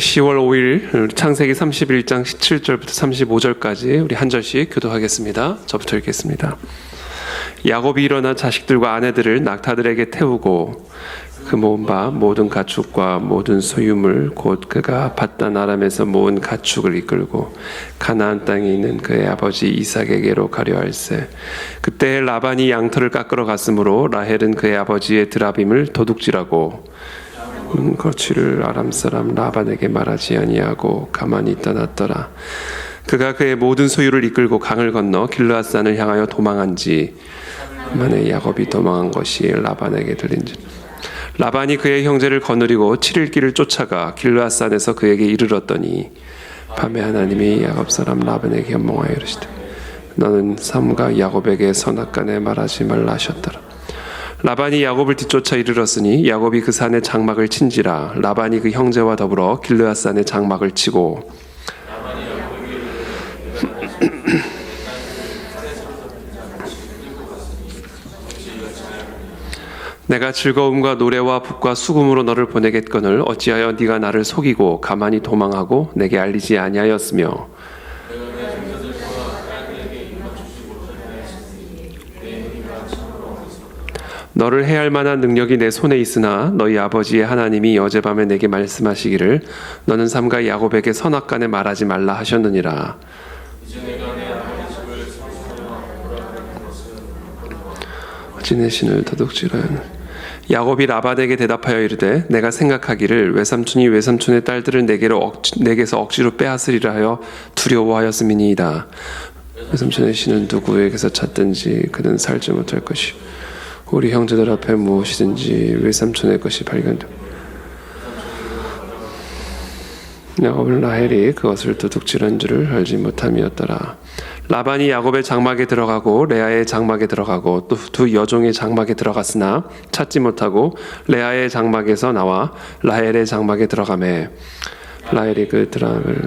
10월 5일 창세기 31장 17절부터 35절까지 우리 한 절씩 교도하겠습니다. 저부터 읽겠습니다. 야곱이 일어나 자식들과 아내들을 낙타들에게 태우고 그 모은 바 모든 가축과 모든 소유물 곧 그가 밧단 아람에서 모은 가축을 이끌고 가나안 땅에 있는 그의 아버지 이삭에게로 가려 할세. 그때 라반이 양털을 깎으러 갔으므로 라헬은 그의 아버지의 드라빔을 도둑질하고 거취를 아람 사람 라반에게 말하지 아니하고 가만히 떠났더라. 그가 그의 모든 소유를 이끌고 강을 건너 길르앗산을 향하여 도망한지 만에 야곱이 도망한 것이 라반에게 들린지. 라반이 그의 형제를 거느리고 7일 길을 쫓아가 길르앗산에서 그에게 이르렀더니 밤에 하나님이 야곱 사람 라반에게 현몽하여 이르시되 너는 삼가 야곱에게 선악간에 말하지 말라 하셨더라. 라반이 야곱을 뒤쫓아 이르렀으니 야곱이 그 산에 장막을 친지라. 라반이 그 형제와 더불어 길르앗산에 장막을 치고 내가 즐거움과 노래와 북과 수금으로 너를 보내겠거늘 어찌하여 네가 나를 속이고 가만히 도망하고 내게 알리지 아니하였으며 너를 해할 만한 능력이 내 손에 있으나 너희 아버지의 하나님이 어젯밤에 내게 말씀하시기를 너는 삼가 야곱에게 선악간에 말하지 말라 하셨느니라. 어찌 내 신을 도둑질하였느냐. 야곱이 라반에게 대답하여 이르되 내가 생각하기를 외삼촌이 외삼촌의 딸들을 내게서 억지로 빼앗으리라 하여 두려워하였음이니이다. 외삼촌의 신은 누구에게서 찾든지 그는 살지 못할 것이요 우리 형제들 앞에 무엇이든지 외삼촌의 것이 발견되고 야곱은 라헬이 그것을 도둑질한 줄을 알지 못함이었더라. 라반이 야곱의 장막에 들어가고 레아의 장막에 들어가고 또 두 여종의 장막에 들어갔으나 찾지 못하고 레아의 장막에서 나와 라헬의 장막에 들어가매 라헬이 그 드라를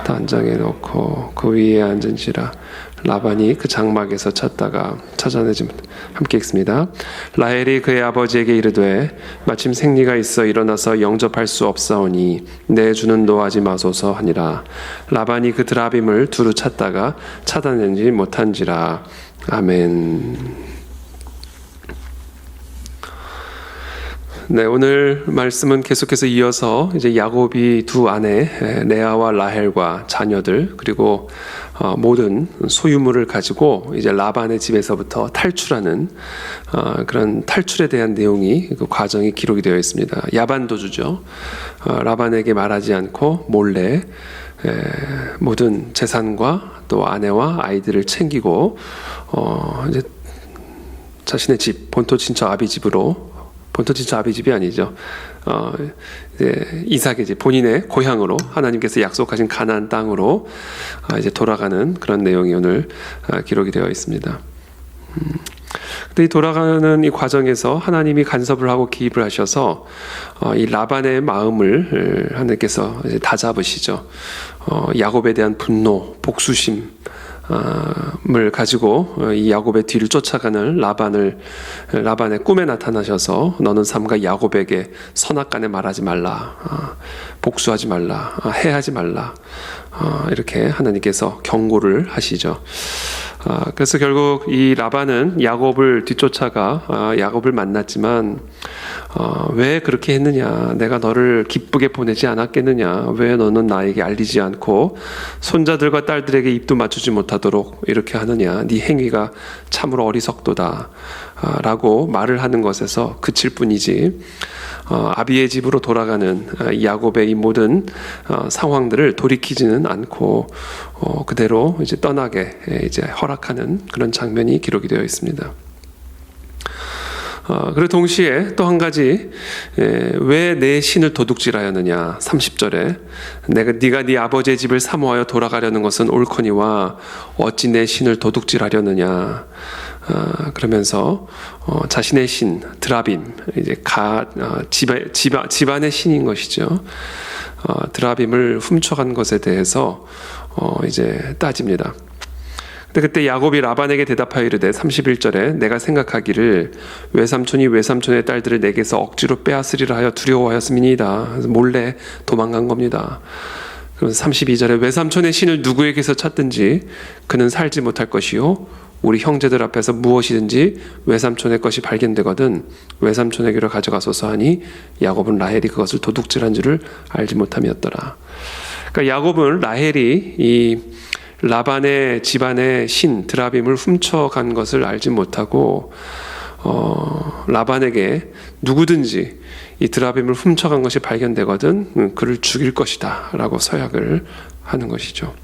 단장에 놓고 그 위에 앉은지라. 라반이 그 장막에서 찾다가 찾아내지 못. 함께 읽습니다. 라헬이 그의 아버지에게 이르되 마침 생리가 있어 일어나서 영접할 수 없사오니 내 주는 노하지 마소서 하니라. 라반이 그 드라빔을 두루 찾다가 찾아내지 못한지라. 아멘. 네, 오늘 말씀은 계속해서 이어서 이제 야곱이 두 아내 레아와 라헬과 자녀들 그리고 모든 소유물을 가지고 이제 라반의 집에서부터 탈출하는 그런 탈출에 대한 내용이 그 과정이 기록이 되어 있습니다. 야반도주죠. 라반에게 말하지 않고 몰래 모든 재산과 또 아내와 아이들을 챙기고 이제 자신의 집 본토 친척 아비 집으로 본토 친척 아비 집이 아니죠. 이제 이삭의 집, 본인의 고향으로 하나님께서 약속하신 가나안 땅으로 이제 돌아가는 그런 내용이 오늘 기록이 되어 있습니다. 근데 이 돌아가는 이 과정에서 하나님이 간섭을 하고 기입을 하셔서 이 라반의 마음을 하나님께서 이제 다잡으시죠. 야곱에 대한 분노, 복수심 을 가지고 이 야곱의 뒤를 쫓아가는 라반의 꿈에 나타나셔서 너는 삼가 야곱에게 선악간에 말하지 말라, 복수하지 말라, 해하지 말라, 이렇게 하나님께서 경고를 하시죠. 그래서 결국 이 라반은 야곱을 뒤쫓아가 야곱을 만났지만 왜 그렇게 했느냐, 내가 너를 기쁘게 보내지 않았겠느냐, 왜 너는 나에게 알리지 않고 손자들과 딸들에게 입도 맞추지 못하도록 이렇게 하느냐, 네 행위가 참으로 어리석도다 라고 말을 하는 것에서 그칠 뿐이지 아비의 집으로 돌아가는 야곱의 이 모든 상황들을 돌이키지는 않고 그대로 이제 떠나게 이제 허락하는 그런 장면이 기록이 되어 있습니다. 그리고 동시에 또 한 가지, 왜 내 신을 도둑질하였느냐. 30절에 네가 네 아버지의 집을 사모하여 돌아가려는 것은 옳거니와 어찌 내 신을 도둑질하려느냐. 그러면서 자신의 신 드라빔, 이제 집안의 신인 것이죠. 드라빔을 훔쳐간 것에 대해서 이제 따집니다. 근데 그때 야곱이 라반에게 대답하여 이르되 31절에 내가 생각하기를 외삼촌이 외삼촌의 딸들을 내게서 억지로 빼앗으리라 하여 두려워하였음이니이다. 그래서 몰래 도망간 겁니다. 그래서 32절에 외삼촌의 신을 누구에게서 찾든지 그는 살지 못할 것이요 우리 형제들 앞에서 무엇이든지 외삼촌의 것이 발견되거든 외삼촌에게로 가져가소서 하니 야곱은 라헬이 그것을 도둑질한 줄을 알지 못함이었더라. 그러니까 야곱은 라헬이 이 라반의 집안의 신 드라빔을 훔쳐간 것을 알지 못하고 라반에게 누구든지 이 드라빔을 훔쳐간 것이 발견되거든 그를 죽일 것이다 라고 서약을 하는 것이죠.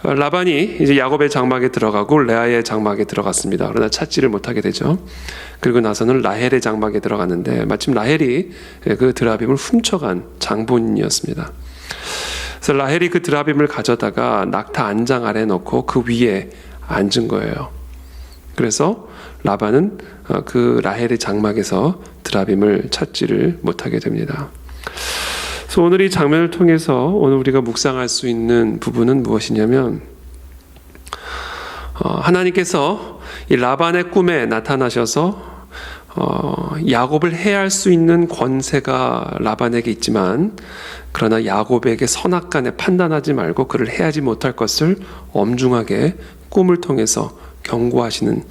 라반이 이제 야곱의 장막에 들어가고 레아의 장막에 들어갔습니다. 그러나 찾지를 못하게 되죠. 그리고 나서는 라헬의 장막에 들어갔는데 마침 라헬이 그 드라빔을 훔쳐간 장본인이었습니다. 그래서 라헬이 그 드라빔을 가져다가 낙타 안장 아래 놓고 그 위에 앉은 거예요. 그래서 라반은 그 라헬의 장막에서 드라빔을 찾지를 못하게 됩니다. 그래서 오늘 이 장면을 통해서 오늘 우리가 묵상할 수 있는 부분은 무엇이냐면 하나님께서 이 라반의 꿈에 나타나셔서 야곱을 해할 수 있는 권세가 라반에게 있지만 그러나 야곱에게 선악간에 판단하지 말고 그를 해하지 못할 것을 엄중하게 꿈을 통해서 경고하시는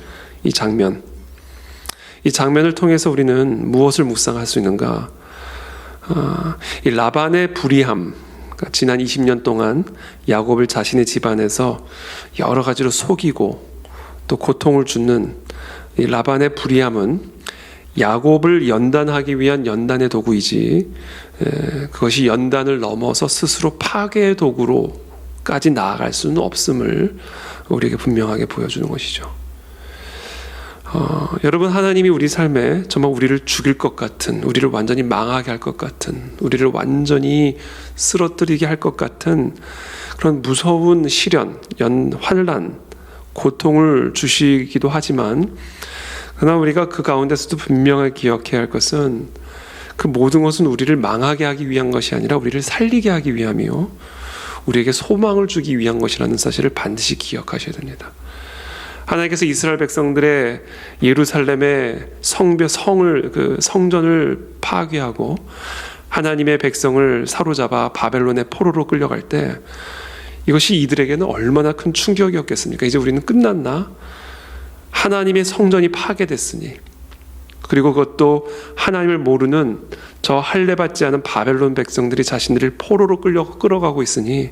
이 장면. 이 장면을 통해서 우리는 무엇을 묵상할 수 있는가? 이 라반의 불의함, 그러니까 지난 20년 동안 야곱을 자신의 집안에서 여러 가지로 속이고 또 고통을 주는 이 라반의 불의함은 야곱을 연단하기 위한 연단의 도구이지 그것이 연단을 넘어서 스스로 파괴의 도구로까지 나아갈 수는 없음을 우리에게 분명하게 보여주는 것이죠. 여러분, 하나님이 우리 삶에 정말 우리를 죽일 것 같은, 우리를 완전히 망하게 할 것 같은, 우리를 완전히 쓰러뜨리게 할 것 같은 그런 무서운 시련, 환난, 고통을 주시기도 하지만 그러나 우리가 그 가운데서도 분명하게 기억해야 할 것은 그 모든 것은 우리를 망하게 하기 위한 것이 아니라 우리를 살리게 하기 위함이요 우리에게 소망을 주기 위한 것이라는 사실을 반드시 기억하셔야 됩니다. 하나님께서 이스라엘 백성들의 예루살렘의 성전을 파괴하고 하나님의 백성을 사로잡아 바벨론의 포로로 끌려갈 때 이것이 이들에게는 얼마나 큰 충격이었겠습니까? 이제 우리는 끝났나? 하나님의 성전이 파괴됐으니 그리고 그것도 하나님을 모르는 저 할례받지 않은 바벨론 백성들이 자신들을 포로로 끌어가고 있으니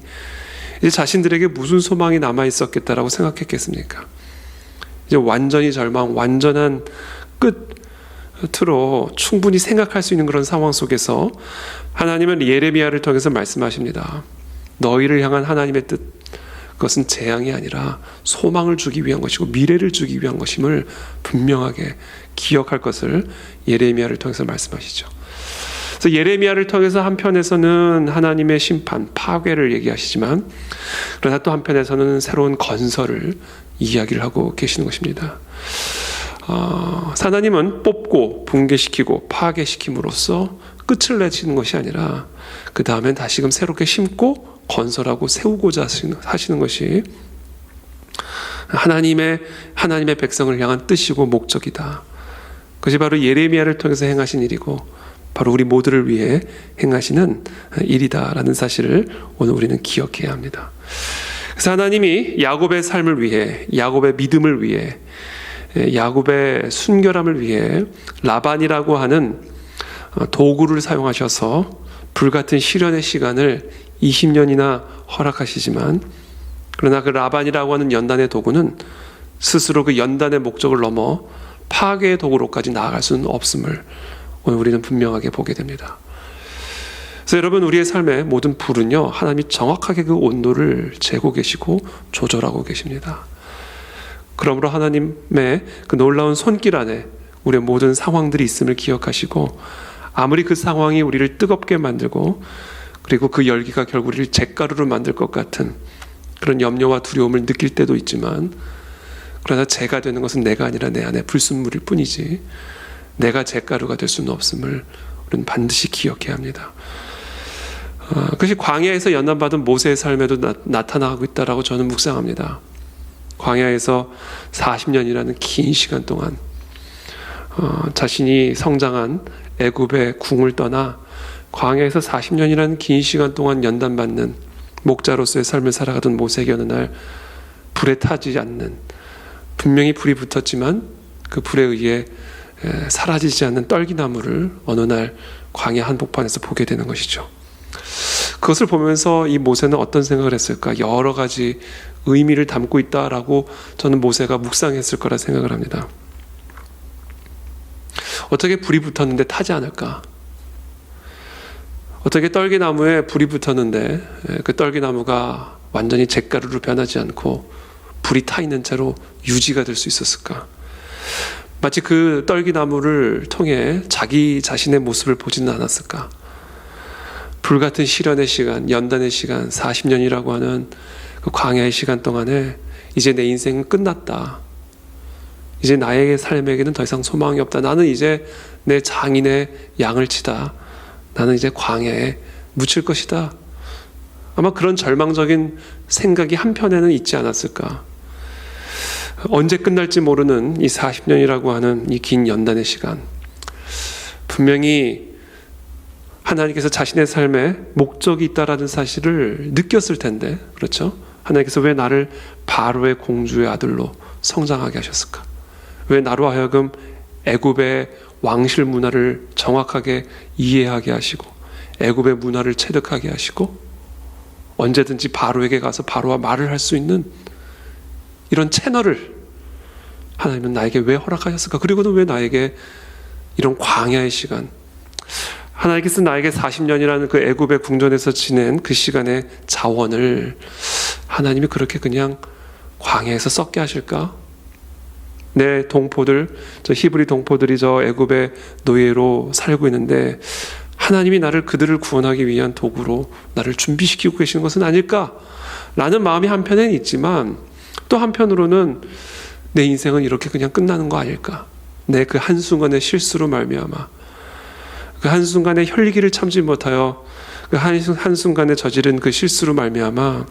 이제 자신들에게 무슨 소망이 남아있었겠다라고 생각했겠습니까? 이제 완전히 절망, 완전한 끝으로 충분히 생각할 수 있는 그런 상황 속에서 하나님은 예레미야를 통해서 말씀하십니다. 너희를 향한 하나님의 뜻, 그것은 재앙이 아니라 소망을 주기 위한 것이고 미래를 주기 위한 것임을 분명하게 기억할 것을 예레미야를 통해서 말씀하시죠. 그래서 예레미야를 통해서 한편에서는 하나님의 심판, 파괴를 얘기하시지만 그러나 또 한편에서는 새로운 건설을 이야기를 하고 계시는 것입니다. 하나님은 뽑고 붕괴시키고 파괴시킴으로써 끝을 내시는 것이 아니라 그 다음엔 다시금 새롭게 심고 건설하고 세우고자 하시는 것이 하나님의 백성을 향한 뜻이고 목적이다. 그것이 바로 예레미야를 통해서 행하신 일이고 바로 우리 모두를 위해 행하시는 일이다라는 사실을 오늘 우리는 기억해야 합니다. 그래서 하나님이 야곱의 삶을 위해, 야곱의 믿음을 위해, 야곱의 순결함을 위해 라반이라고 하는 도구를 사용하셔서 불같은 시련의 시간을 20년이나 허락하시지만 그러나 그 라반이라고 하는 연단의 도구는 스스로 그 연단의 목적을 넘어 파괴의 도구로까지 나아갈 수는 없음을 오늘 우리는 분명하게 보게 됩니다. 그래서 여러분, 우리의 삶의 모든 불은요 하나님이 정확하게 그 온도를 재고 계시고 조절하고 계십니다. 그러므로 하나님의 그 놀라운 손길 안에 우리의 모든 상황들이 있음을 기억하시고 아무리 그 상황이 우리를 뜨겁게 만들고 그리고 그 열기가 결국 우리를 잿가루로 만들 것 같은 그런 염려와 두려움을 느낄 때도 있지만 그러나 재가 되는 것은 내가 아니라 내 안에 불순물일 뿐이지 내가 잿가루가 될 수는 없음을 우리는 반드시 기억해야 합니다. 그것이 광야에서 연단받은 모세의 삶에도 나타나고 있다라고 저는 묵상합니다. 광야에서 40년이라는 긴 시간 동안 자신이 성장한 애굽의 궁을 떠나 광야에서 40년이라는 긴 시간 동안 연단받는 목자로서의 삶을 살아가던 모세에게 어느 날 불에 타지 않는, 분명히 불이 붙었지만 그 불에 의해 사라지지 않는 떨기나무를 어느 날 광야 한복판에서 보게 되는 것이죠. 그것을 보면서 이 모세는 어떤 생각을 했을까? 여러 가지 의미를 담고 있다라고 저는 모세가 묵상했을 거라 생각을 합니다. 어떻게 불이 붙었는데 타지 않을까? 어떻게 떨기나무에 불이 붙었는데 그 떨기나무가 완전히 잿가루로 변하지 않고 불이 타 있는 채로 유지가 될 수 있었을까? 마치 그 떨기나무를 통해 자기 자신의 모습을 보지는 않았을까? 불같은 시련의 시간, 연단의 시간, 40년이라고 하는 그 광야의 시간 동안에 이제 내 인생은 끝났다. 이제 나의 삶에게는 더 이상 소망이 없다. 나는 이제 내 장인의 양을 치다. 나는 이제 광야에 묻힐 것이다. 아마 그런 절망적인 생각이 한편에는 있지 않았을까. 언제 끝날지 모르는 이 40년이라고 하는 이 긴 연단의 시간, 분명히 하나님께서 자신의 삶에 목적이 있다라는 사실을 느꼈을 텐데, 그렇죠? 하나님께서 왜 나를 바로의 공주의 아들로 성장하게 하셨을까? 왜 나로 하여금 애굽의 왕실 문화를 정확하게 이해하게 하시고 애굽의 문화를 체득하게 하시고 언제든지 바로에게 가서 바로와 말을 할 수 있는 이런 채널을 하나님은 나에게 왜 허락하셨을까? 그리고는 왜 나에게 이런 광야의 시간, 하나님께서 나에게 40년이라는 그 애굽의 궁전에서 지낸 그 시간의 자원을 하나님이 그렇게 그냥 광야에서 썩게 하실까? 내 동포들, 저 히브리 동포들이 저 애굽의 노예로 살고 있는데 하나님이 나를 그들을 구원하기 위한 도구로 나를 준비시키고 계시는 것은 아닐까라는 마음이 한편에는 있지만, 또 한편으로는 내 인생은 이렇게 그냥 끝나는 거 아닐까? 내 그 한순간의 실수로 말미암아, 그 한순간의 혈기를 참지 못하여 그 한순간에 저지른 그 실수로 말미암아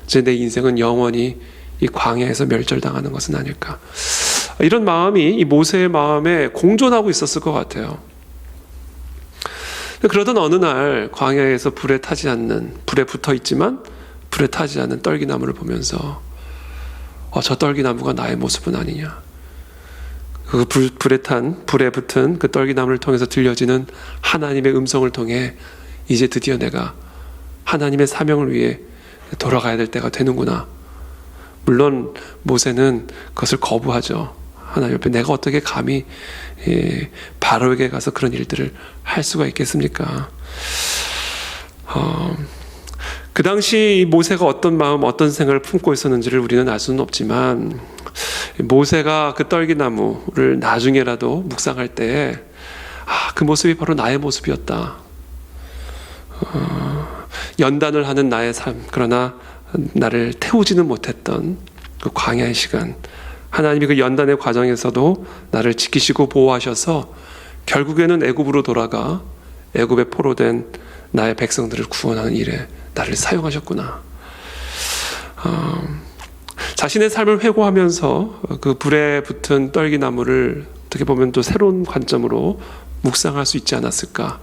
이제 내 인생은 영원히 이 광야에서 멸절당하는 것은 아닐까? 이런 마음이 이 모세의 마음에 공존하고 있었을 것 같아요. 그러던 어느 날 광야에서 불에 타지 않는, 불에 붙어 있지만 불에 타지 않는 떨기나무를 보면서 저 떨기나무가 나의 모습은 아니냐. 그 불에 붙은 그 떨기나무를 통해서 들려지는 하나님의 음성을 통해 이제 드디어 내가 하나님의 사명을 위해 돌아가야 될 때가 되는구나. 물론 모세는 그것을 거부하죠. 하나님 옆에 내가 어떻게 감히 바로에게 가서 그런 일들을 할 수가 있겠습니까? 그 당시 모세가 어떤 마음, 어떤 생각을 품고 있었는지를 우리는 알 수는 없지만, 모세가 그 떨기나무를 나중에라도 묵상할 때 그 모습이 바로 나의 모습이었다. 연단을 하는 나의 삶, 그러나 나를 태우지는 못했던 그 광야의 시간, 하나님이 그 연단의 과정에서도 나를 지키시고 보호하셔서 결국에는 애굽으로 돌아가 애굽에 포로된 나의 백성들을 구원하는 일에 나를 사용하셨구나. 자신의 삶을 회고하면서 그 불에 붙은 떨기나무를 어떻게 보면 또 새로운 관점으로 묵상할 수 있지 않았을까.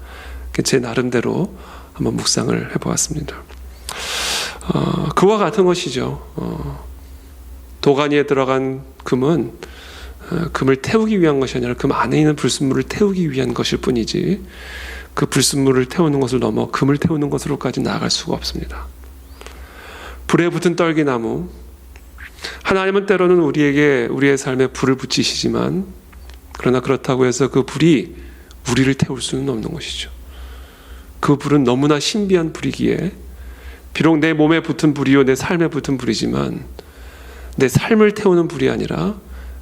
제 나름대로 한번 묵상을 해보았습니다. 그와 같은 것이죠. 도가니에 들어간 금은 금을 태우기 위한 것이 아니라 금 안에 있는 불순물을 태우기 위한 것일 뿐이지, 그 불순물을 태우는 것을 넘어 금을 태우는 것으로까지 나아갈 수가 없습니다. 불에 붙은 떨기나무, 하나님은 때로는 우리에게 우리의 삶에 불을 붙이시지만, 그러나 그렇다고 해서 그 불이 우리를 태울 수는 없는 것이죠. 그 불은 너무나 신비한 불이기에 비록 내 몸에 붙은 불이요 내 삶에 붙은 불이지만 내 삶을 태우는 불이 아니라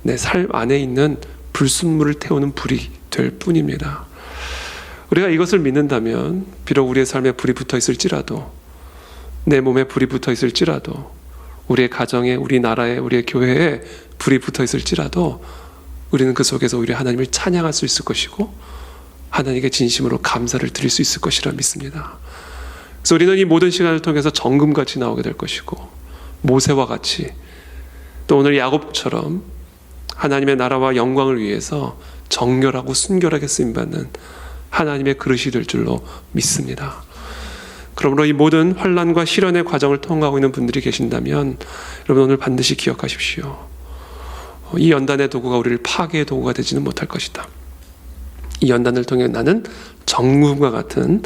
내 삶 안에 있는 불순물을 태우는 불이 될 뿐입니다. 우리가 이것을 믿는다면 비록 우리의 삶에 불이 붙어 있을지라도, 내 몸에 불이 붙어 있을지라도, 우리의 가정에, 우리 나라에, 우리의 교회에 불이 붙어 있을지라도 우리는 그 속에서 오히려 하나님을 찬양할 수 있을 것이고 하나님께 진심으로 감사를 드릴 수 있을 것이라 믿습니다. 그래서 우리는 이 모든 시간을 통해서 정금같이 나오게 될 것이고 모세와 같이 또 오늘 야곱처럼 하나님의 나라와 영광을 위해서 정결하고 순결하게 쓰임받는 하나님의 그릇이 될 줄로 믿습니다. 그러므로 이 모든 환난과 시련의 과정을 통과하고 있는 분들이 계신다면 여러분 오늘 반드시 기억하십시오. 이 연단의 도구가 우리를 파괴의 도구가 되지는 못할 것이다. 이 연단을 통해 나는 정금과 같은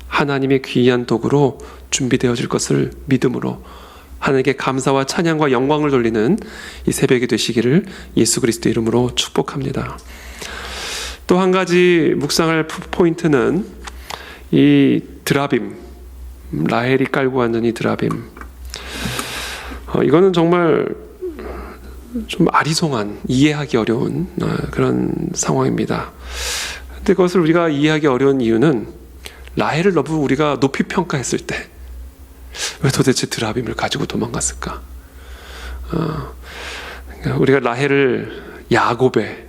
하나님의 귀한 도구로 준비되어질 것을 믿음으로 하나님께 감사와 찬양과 영광을 돌리는 이 새벽이 되시기를 예수 그리스도의 이름으로 축복합니다. 또 한 가지 묵상할 포인트는 이 드라빔, 라헬이 깔고 앉은 이 드라빔. 이거는 정말 좀 아리송한, 이해하기 어려운 그런 상황입니다. 근데 그것을 우리가 이해하기 어려운 이유는 라헬을 너무 우리가 높이 평가했을 때 왜 도대체 드라빔을 가지고 도망갔을까? 우리가 라헬을 야곱의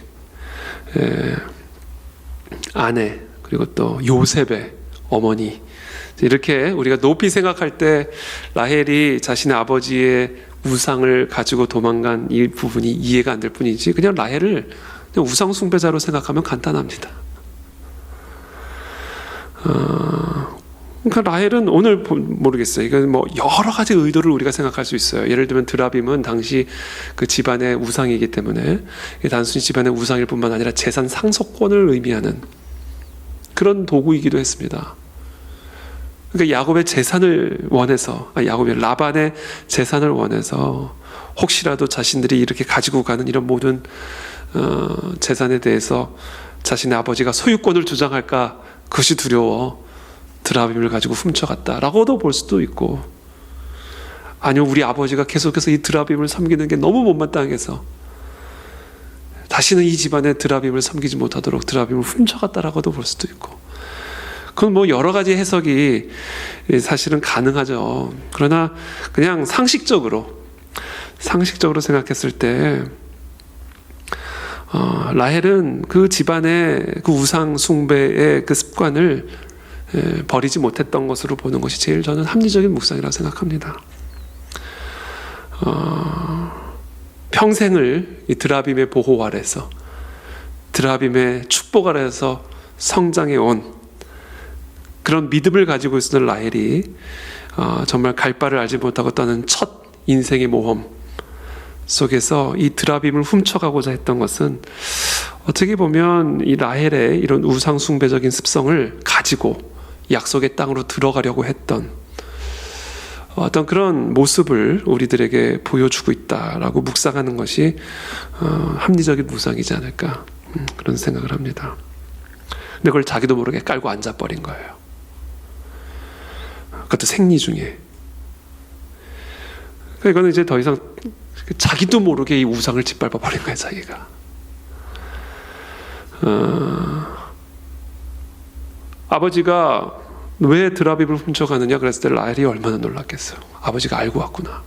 아내 그리고 또 요셉의 어머니 이렇게 우리가 높이 생각할 때 라헬이 자신의 아버지의 우상을 가지고 도망간 이 부분이 이해가 안 될 뿐이지 그냥 라헬을 그냥 우상 숭배자로 생각하면 간단합니다. 그러니까 라헬은 오늘 모르겠어요. 이건 뭐 여러 가지 의도를 우리가 생각할 수 있어요. 예를 들면 드라빔은 당시 그 집안의 우상이기 때문에 단순히 집안의 우상일 뿐만 아니라 재산 상속권을 의미하는 그런 도구이기도 했습니다. 그러니까 야곱의 재산을 원해서, 야곱의 라반의 재산을 원해서 혹시라도 자신들이 이렇게 가지고 가는 이런 모든 재산에 대해서 자신의 아버지가 소유권을 주장할까 그것이 두려워 드라빔을 가지고 훔쳐갔다라고도 볼 수도 있고, 아니면 우리 아버지가 계속해서 이 드라빔을 섬기는 게 너무 못마땅해서 다시는 이 집안의 드라빔을 섬기지 못하도록 드라빔을 훔쳐갔다라고도 볼 수도 있고, 그건 뭐 여러 가지 해석이 사실은 가능하죠. 그러나 그냥 상식적으로 생각했을 때 라헬은 그 집안의 그 우상 숭배의 그 습관을 버리지 못했던 것으로 보는 것이 제일 저는 합리적인 묵상이라고 생각합니다. 평생을 이 드라빔의 보호 아래서, 드라빔의 축복 아래서 성장해 온 그런 믿음을 가지고 있었던 라헬이 정말 갈 바를 알지 못하고 떠는 첫 인생의 모험 속에서 이 드라빔을 훔쳐가고자 했던 것은 어떻게 보면 이 라헬의 이런 우상 숭배적인 습성을 가지고 약속의 땅으로 들어가려고 했던 어떤 그런 모습을 우리들에게 보여주고 있다라고 묵상하는 것이 합리적인 묵상이지 않을까 그런 생각을 합니다. 근데 그걸 자기도 모르게 깔고 앉아버린 거예요. 그것도 생리 중에. 이거는 이제 더 이상 자기도 모르게 이 우상을 짓밟아 버린 거예요, 자기가. 아버지가 왜 드라빔을 훔쳐가느냐 그랬을 때 라헬이 얼마나 놀랐겠어요. 아버지가 알고 왔구나.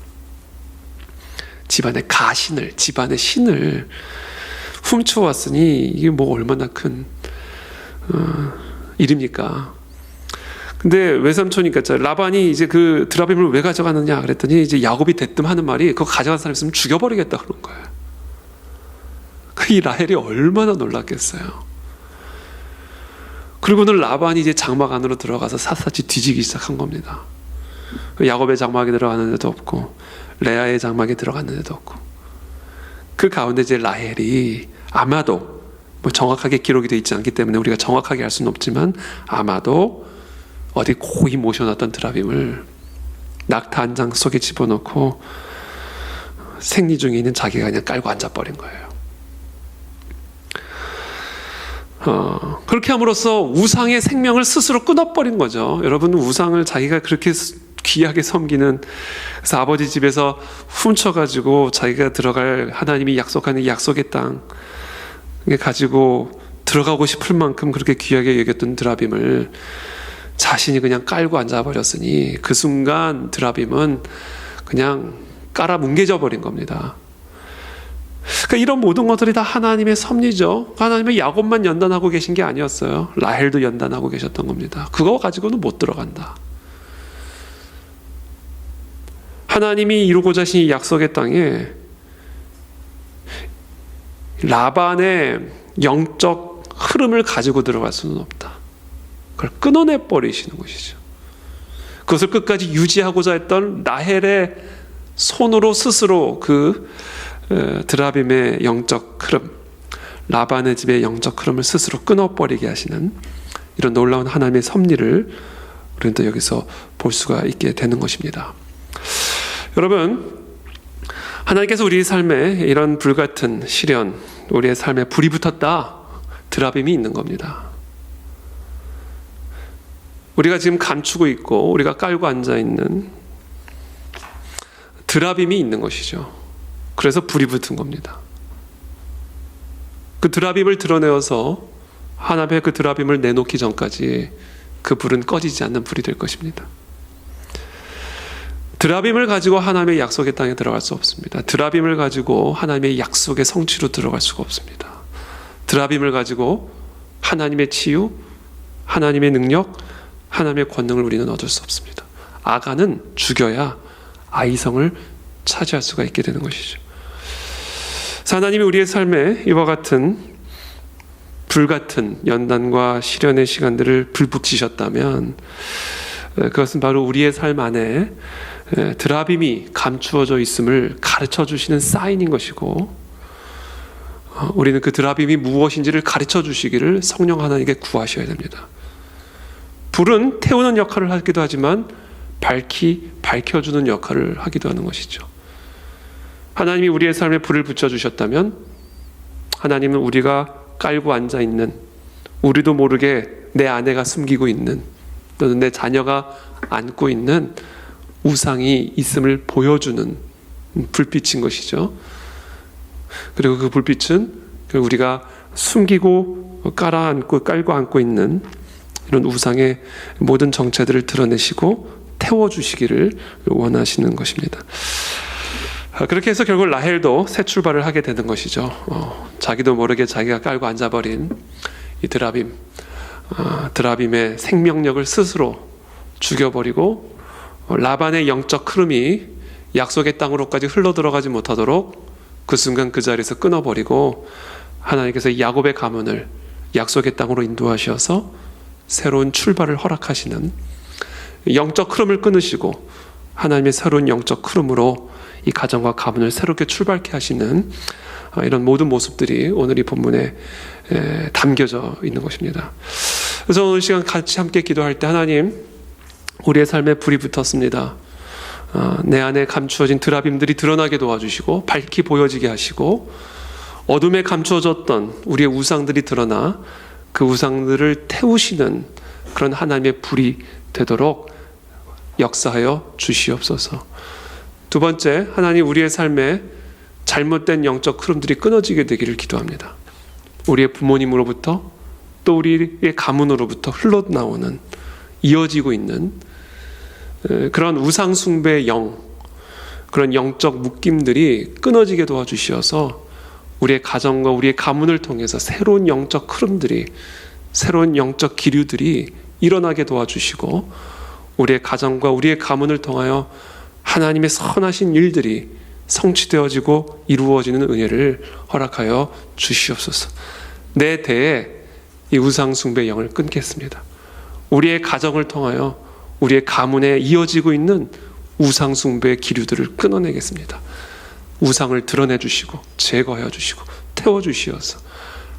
집안의 가신을, 집안의 신을 훔쳐왔으니 이게 뭐 얼마나 큰 일입니까? 근데 외삼촌이니까 라반이 이제 그 드라빔을 왜 가져가느냐 그랬더니 이제 야곱이 대뜸 하는 말이 그거 가져간 사람 있으면 죽여버리겠다 그런 거예요. 이 라헬이 얼마나 놀랐겠어요. 그리고는 라반이 이제 장막 안으로 들어가서 샅샅이 뒤지기 시작한 겁니다. 야곱의 장막에 들어가는 데도 없고 레아의 장막에 들어가는 데도 없고, 그 가운데 이제 라헬이 아마도 뭐 정확하게 기록이 되어 있지 않기 때문에 우리가 정확하게 알 수는 없지만 아마도 어디 고이 모셔놨던 드라빔을 낙타 한 장 속에 집어넣고 생리 중에 있는 자기가 그냥 깔고 앉아버린 거예요. 그렇게 함으로써 우상의 생명을 스스로 끊어버린 거죠. 여러분, 우상을 자기가 그렇게 귀하게 섬기는, 그래서 아버지 집에서 훔쳐가지고 자기가 들어갈 하나님이 약속하는 약속의 땅 가지고 들어가고 싶을 만큼 그렇게 귀하게 여겼던 드라빔을 자신이 그냥 깔고 앉아버렸으니 그 순간 드라빔은 그냥 깔아 뭉개져 버린 겁니다. 그러니까 이런 모든 것들이 다 하나님의 섭리죠. 하나님의 야곱만 연단하고 계신 게 아니었어요. 라헬도 연단하고 계셨던 겁니다. 그거 가지고는 못 들어간다. 하나님이 이루고자 하신 이 약속의 땅에 라반의 영적 흐름을 가지고 들어갈 수는 없다. 그걸 끊어내 버리시는 것이죠. 그것을 끝까지 유지하고자 했던 라헬의 손으로 스스로 그 드라빔의 영적 흐름, 라반의 집의 영적 흐름을 스스로 끊어버리게 하시는 이런 놀라운 하나님의 섭리를 우리는 또 여기서 볼 수가 있게 되는 것입니다. 여러분, 하나님께서 우리 삶에 이런 불같은 시련, 우리의 삶에 불이 붙었다, 드라빔이 있는 겁니다. 우리가 지금 감추고 있고 우리가 깔고 앉아있는 드라빔이 있는 것이죠. 그래서 불이 붙은 겁니다. 그 드라빔을 드러내어서 하나님의 그 드라빔을 내놓기 전까지 그 불은 꺼지지 않는 불이 될 것입니다. 드라빔을 가지고 하나님의 약속의 땅에 들어갈 수 없습니다. 드라빔을 가지고 하나님의 약속의 성취로 들어갈 수가 없습니다. 드라빔을 가지고 하나님의 치유, 하나님의 능력, 하나님의 권능을 우리는 얻을 수 없습니다. 아간은 죽여야 아이성을 차지할 수가 있게 되는 것이죠. 하나님이 우리의 삶에 이와 같은 불같은 연단과 시련의 시간들을 불붙이셨다면 그것은 바로 우리의 삶 안에 드라빔이 감추어져 있음을 가르쳐 주시는 사인인 것이고, 우리는 그 드라빔이 무엇인지를 가르쳐 주시기를 성령 하나님께 구하셔야 됩니다. 불은 태우는 역할을 하기도 하지만 밝혀주는 역할을 하기도 하는 것이죠. 하나님이 우리의 삶에 불을 붙여주셨다면 하나님은 우리가 깔고 앉아있는, 우리도 모르게 내 아내가 숨기고 있는, 또는 내 자녀가 안고 있는 우상이 있음을 보여주는 불빛인 것이죠. 그리고 그 불빛은 우리가 숨기고 깔고 앉고 있는 이런 우상의 모든 정체들을 드러내시고 태워주시기를 원하시는 것입니다. 그렇게 해서 결국 라헬도 새 출발을 하게 되는 것이죠. 자기도 모르게 자기가 깔고 앉아버린 이 드라빔의 생명력을 스스로 죽여버리고 라반의 영적 흐름이 약속의 땅으로까지 흘러들어가지 못하도록 그 순간 그 자리에서 끊어버리고 하나님께서 야곱의 가문을 약속의 땅으로 인도하셔서 새로운 출발을 허락하시는, 영적 흐름을 끊으시고 하나님의 새로운 영적 흐름으로 이 가정과 가문을 새롭게 출발케 하시는 이런 모든 모습들이 오늘 이 본문에 담겨져 있는 것입니다. 그래서 오늘 시간 같이 함께 기도할 때, 하나님, 우리의 삶에 불이 붙었습니다. 내 안에 감추어진 드라빔들이 드러나게 도와주시고 밝히 보여지게 하시고, 어둠에 감추어졌던 우리의 우상들이 드러나 그 우상들을 태우시는 그런 하나님의 불이 되도록 역사하여 주시옵소서. 두 번째, 하나님, 우리의 삶에 잘못된 영적 흐름들이 끊어지게 되기를 기도합니다. 우리의 부모님으로부터 또 우리의 가문으로부터 흘러나오는, 이어지고 있는 그런 우상 숭배의 그런 영적 묶임들이 끊어지게 도와주시어서 우리의 가정과 우리의 가문을 통해서 새로운 영적 흐름들이, 새로운 영적 기류들이 일어나게 도와주시고, 우리의 가정과 우리의 가문을 통하여 하나님의 선하신 일들이 성취되어지고 이루어지는 은혜를 허락하여 주시옵소서. 내 대에 이 우상 숭배의 영을 끊겠습니다. 우리의 가정을 통하여 우리의 가문에 이어지고 있는 우상 숭배의 기류들을 끊어내겠습니다. 우상을 드러내 주시고 제거하여 주시고 태워 주시어서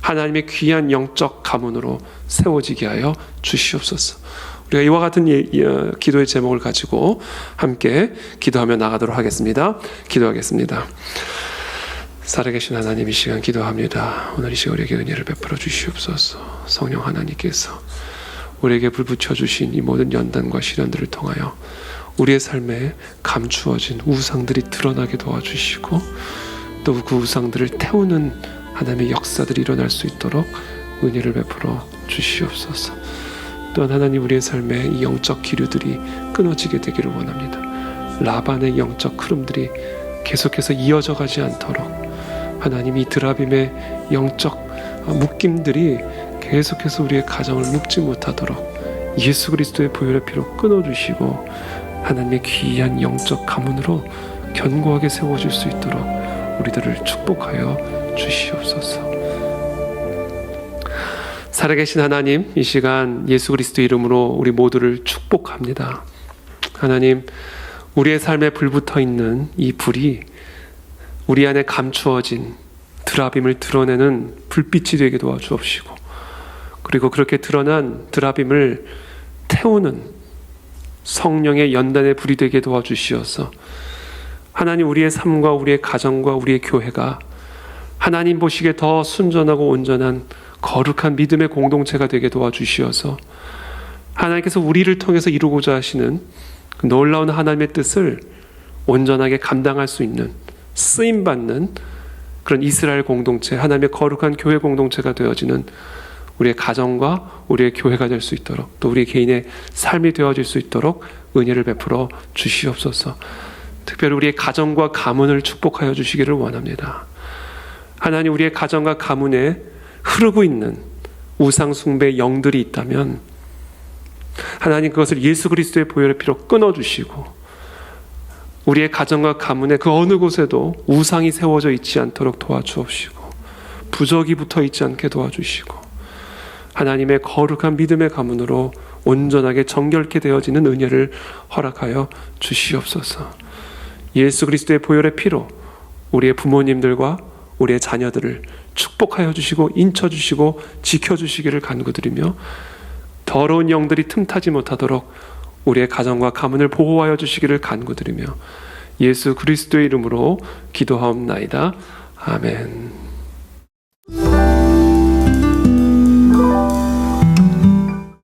하나님의 귀한 영적 가문으로 세워지게 하여 주시옵소서. 우리가 이와 같은 기도의 제목을 가지고 함께 기도하며 나가도록 하겠습니다. 기도하겠습니다. 살아계신 하나님, 이 시간 기도합니다. 오늘 이 시간 우리에게 은혜를 베풀어 주시옵소서. 성령 하나님께서 우리에게 불 붙여주신 이 모든 연단과 시련들을 통하여 우리의 삶에 감추어진 우상들이 드러나게 도와주시고, 또 그 우상들을 태우는 하나님의 역사들이 일어날 수 있도록 은혜를 베풀어 주시옵소서. 또한 하나님, 우리의 삶에 이 영적 기류들이 끊어지게 되기를 원합니다. 라반의 영적 흐름들이 계속해서 이어져 가지 않도록 하나님, 이 드라빔의 영적 묶임들이 계속해서 우리의 가정을 묶지 못하도록 예수 그리스도의 보혈의 피로 끊어주시고 하나님의 귀한 영적 가문으로 견고하게 세워질 수 있도록 우리들을 축복하여 주시옵소서. 살아계신 하나님, 이 시간 예수 그리스도 이름으로 우리 모두를 축복합니다. 하나님, 우리의 삶에 불붙어 있는 이 불이 우리 안에 감추어진 드라빔을 드러내는 불빛이 되게 도와주옵시고, 그리고 그렇게 드러난 드라빔을 태우는 성령의 연단의 불이 되게 도와주시어서 하나님, 우리의 삶과 우리의 가정과 우리의 교회가 하나님 보시기에 더 순전하고 온전한 거룩한 믿음의 공동체가 되게 도와주시어서 하나님께서 우리를 통해서 이루고자 하시는 그 놀라운 하나님의 뜻을 온전하게 감당할 수 있는 쓰임받는 그런 이스라엘 공동체, 하나님의 거룩한 교회 공동체가 되어지는 우리의 가정과 우리의 교회가 될 수 있도록, 또 우리 개인의 삶이 되어질 수 있도록 은혜를 베풀어 주시옵소서. 특별히 우리의 가정과 가문을 축복하여 주시기를 원합니다. 하나님, 우리의 가정과 가문에 흐르고 있는 우상 숭배의 영들이 있다면 하나님, 그것을 예수 그리스도의 보혈의 피로 끊어주시고 우리의 가정과 가문의 그 어느 곳에도 우상이 세워져 있지 않도록 도와주옵시고 부적이 붙어 있지 않게 도와주시고 하나님의 거룩한 믿음의 가문으로 온전하게 정결케 되어지는 은혜를 허락하여 주시옵소서. 예수 그리스도의 보혈의 피로 우리의 부모님들과 우리의 자녀들을 축복하여 주시고 인쳐주시고 지켜주시기를 간구드리며 더러운 영들이 틈타지 못하도록 우리의 가정과 가문을 보호하여 주시기를 간구드리며 예수 그리스도의 이름으로 기도하옵나이다. 아멘.